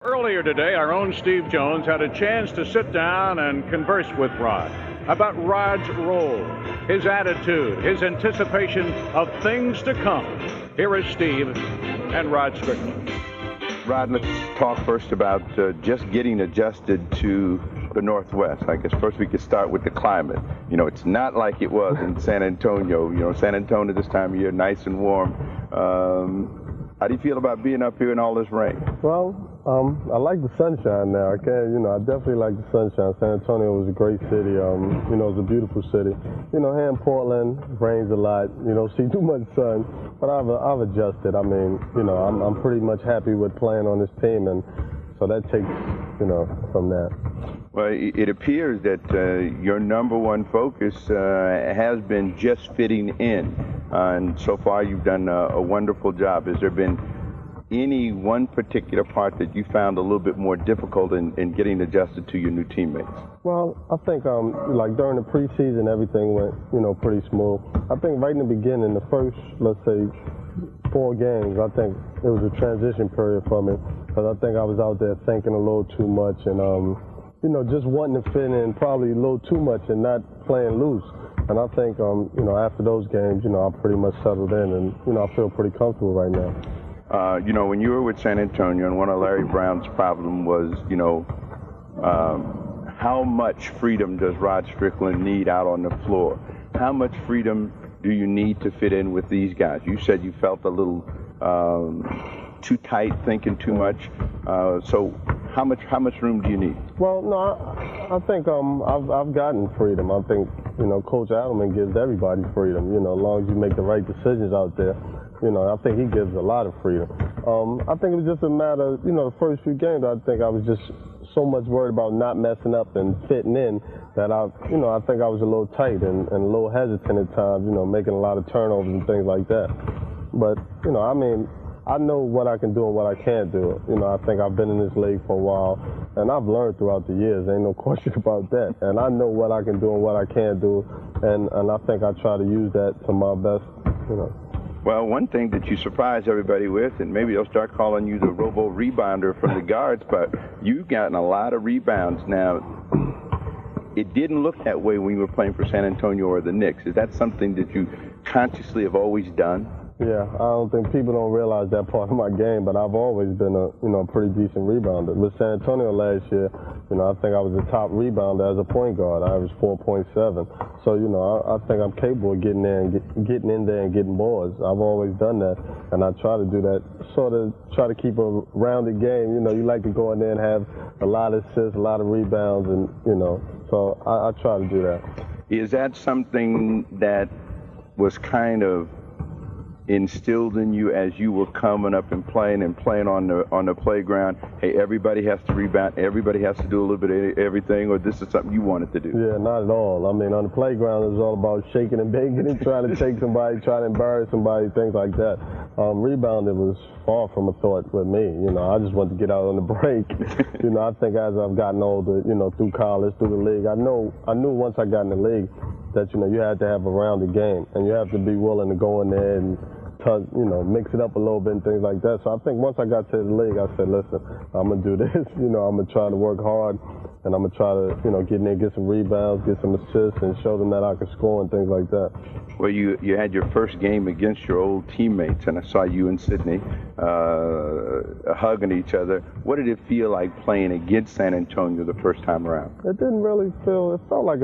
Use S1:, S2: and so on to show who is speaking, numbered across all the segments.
S1: Earlier today, our own Steve Jones had a chance to sit down and converse with Rod about Rod's role, his attitude, his anticipation of things to come. Here is Steve and Rod Strickland.
S2: Rod, let's talk first about just getting adjusted to the Northwest. I guess first we could start with the climate. You know, it's not like it was in San Antonio. You know, San Antonio this time of year, nice and warm. How do you feel about being up here in all this rain?
S3: Well, I like the sunshine now. I definitely like the sunshine. San Antonio was a great city. It's a beautiful city. You know, here in Portland, rains a lot. You don't see too much sun, but I've adjusted. I mean, I'm pretty much happy with playing on this team, and so that takes, from that.
S2: Well, it appears that your number one focus has been just fitting in, and so far you've done a wonderful job. Has there been any one particular part that you found a little bit more difficult in getting adjusted to your new teammates?
S3: Well, I think like during the preseason, everything went pretty smooth. I think right in the beginning, the first, let's say, 4 games, I think it was a transition period for me, because I think I was out there thinking a little too much and just wanting to fit in probably a little too much and not playing loose. And I think after those games, I pretty much settled in, and I feel pretty comfortable right now.
S2: When you were with San Antonio, and one of Larry Brown's problem was, how much freedom does Rod Strickland need out on the floor? How much freedom do you need to fit in with these guys? You said you felt a little too tight, thinking too much. So how much room do you need?
S3: Well, no, I think I've gotten freedom. I think Coach Adelman gives everybody freedom. As long as you make the right decisions out there. I think he gives a lot of freedom. I think it was just a matter, the first few games, I think I was just so much worried about not messing up and fitting in that I think I was a little tight and a little hesitant at times, making a lot of turnovers and things like that. But, I know what I can do and what I can't do. I think I've been in this league for a while, and I've learned throughout the years. Ain't no question about that. And I know what I can do and what I can't do, and I think I try to use that to my best,
S2: Well, one thing that you surprise everybody with, and maybe they'll start calling you the robo-rebounder from the guards, but you've gotten a lot of rebounds. Now, it didn't look that way when you were playing for San Antonio or the Knicks. Is that something that you consciously have always done?
S3: Yeah, I don't think people don't realize that part of my game, but I've always been a pretty decent rebounder. With San Antonio last year, I think I was the top rebounder as a point guard. I averaged 4.7. So, I think I'm capable of getting getting in there and getting boards. I've always done that, and I try to do that, sort of try to keep a rounded game. You like to go in there and have a lot of assists, a lot of rebounds, and, so I try to do that.
S2: Is that something that was kind of instilled in you as you were coming up and playing on the playground? Hey, everybody has to rebound, everybody has to do a little bit of everything, or this is something you wanted to do?
S3: Yeah, not at all. I mean, on the playground, it was all about shaking and banging and trying to take somebody, trying to embarrass somebody, things like that. Rebounding was far from a thought with me. I just wanted to get out on the break. I think as I've gotten older, through college, through the league, I knew once I got in the league that, you had to have a rounded game, and you have to be willing to go in there and mix it up a little bit and things like that. So I think once I got to the league, I said, listen, I'm going to do this. I'm going to try to work hard, and I'm going to try to, get in there, get some rebounds, get some assists, and show them that I can score and things like that.
S2: Well, you had your first game against your old teammates, and I saw you and Sydney hugging each other. What did it feel like playing against San Antonio the first time around?
S3: It didn't really feel, it felt like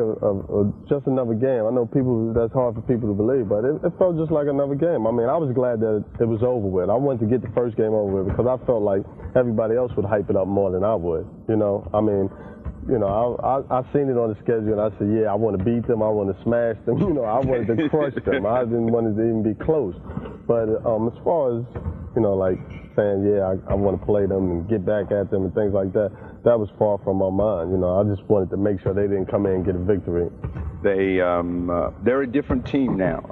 S3: just another game. I know that's hard for people to believe, but it felt just like another game. I mean, I was glad that it was over with. I wanted to get the first game over with because I felt like everybody else would hype it up more than I would. I seen it on the schedule and I said, yeah, I want to beat them. I want to smash them. I wanted to crush them. I didn't want it to even be close. But as far as, like saying, yeah, I want to play them and get back at them and things like that, that was far from my mind. I just wanted to make sure they didn't come in and get a victory.
S2: They're a different team now.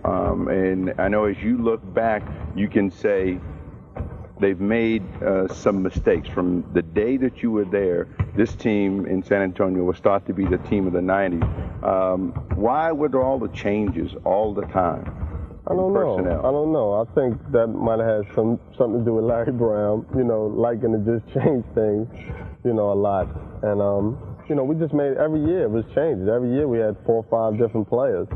S2: And I know as you look back, you can say they've made some mistakes. From the day that you were there, this team in San Antonio was thought to be the team of the 90s. Why were there all the changes all the time?
S3: I don't know.
S2: personnel?
S3: I don't know. I think that might have had something to do with Larry Brown, you know, liking to just change things, you know, a lot. And, you know, we just made, every year it was changed. Every year we had 4 or 5 different players.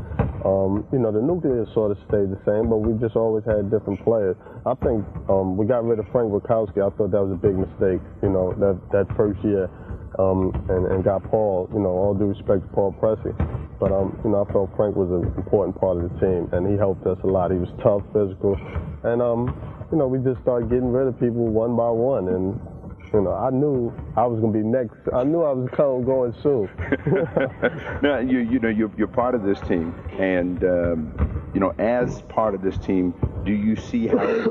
S3: You know, the nucleus sort of stayed the same, but we just always had different players. I think we got rid of Frank Wachowski. I thought that was a big mistake, you know, that first year, and got Paul, you know, all due respect to Paul Pressey. But, you know, I felt Frank was an important part of the team, and he helped us a lot. He was tough, physical, and, you know, we just started getting rid of people one by one, and, you know, I knew I was going to be next. I knew I was going soon.
S2: Now, you know, you're part of this team, and you know, as part of this team, do you see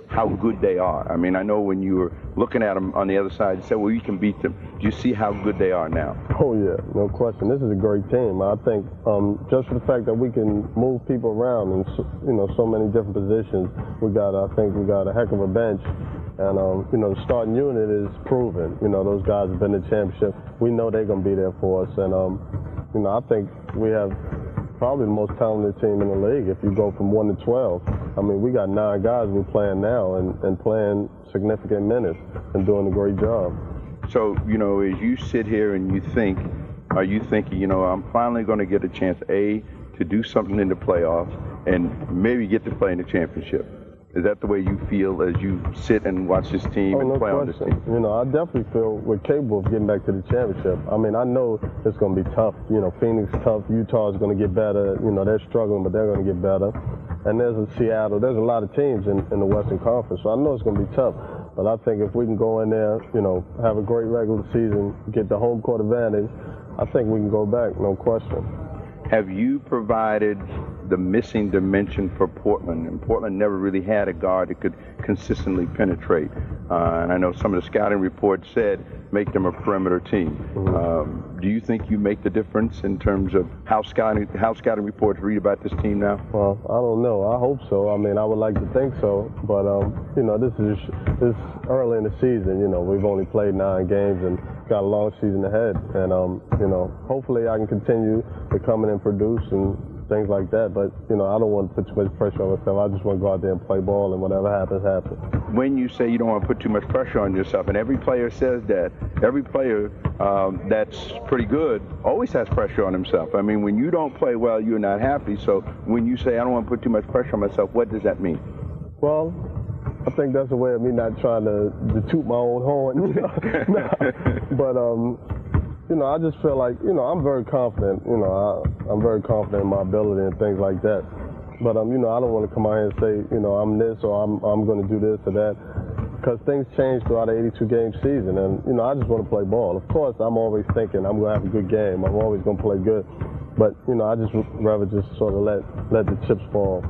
S2: how good they are? I mean, I know when you were looking at them on the other side, you said, well, you can beat them. Do you see how good they are now?
S3: Oh yeah, no question. This is a great team. I think just for the fact that we can move people around in, you know, so many different positions, I think we got a heck of a bench. And, you know, the starting unit is proven. You know, those guys have been in the championship. We know they're going to be there for us. And, you know, I think we have probably the most talented team in the league if you go from 1 to 12. I mean, we got 9 guys we're playing now and playing significant minutes and doing a great job.
S2: So, you know, as you sit here and you think, are you thinking, you know, I'm finally going to get a chance, A, to do something in the playoffs and maybe get to play in the championship? Is that the way you feel as you sit and watch this team and play on this team?
S3: You know, I definitely feel we're capable of getting back to the championship. I mean, I know it's going to be tough. You know, Phoenix tough. Utah is going to get better. You know, they're struggling, but they're going to get better. And there's a Seattle. There's a lot of teams in the Western Conference, so I know it's going to be tough. But I think if we can go in there, you know, have a great regular season, get the home court advantage, I think we can go back, no question.
S2: Have you provided the missing dimension for Portland? And Portland never really had a guard that could consistently penetrate. And I know some of the scouting reports said make them a perimeter team. Mm-hmm. Do you think you make the difference in terms of how scouting reports read about this team now?
S3: Well, I don't know. I hope so. I mean, I would like to think so. But, you know, this is early in the season. You know, we've only played 9 games and got a long season ahead. And, you know, hopefully I can continue to come in and produce and things like that, but you know, I don't want to put too much pressure on myself. I just want to go out there and play ball, and whatever happens, happens.
S2: When you say you don't want to put too much pressure on yourself, and every player says that, every player that's pretty good always has pressure on himself. I mean, when you don't play well, you're not happy. So when you say I don't want to put too much pressure on myself, what does that mean?
S3: Well, I think that's a way of me not trying to toot my own horn. But you know, I just feel like, you know, I'm very confident. You know, I'm very confident in my ability and things like that. But, you know, I don't want to come out here and say, you know, I'm this or I'm going to do this or that, because things change throughout the 82-game season. And, you know, I just want to play ball. Of course, I'm always thinking I'm going to have a good game. I'm always going to play good. But, you know, I just rather just sort of let the chips fall.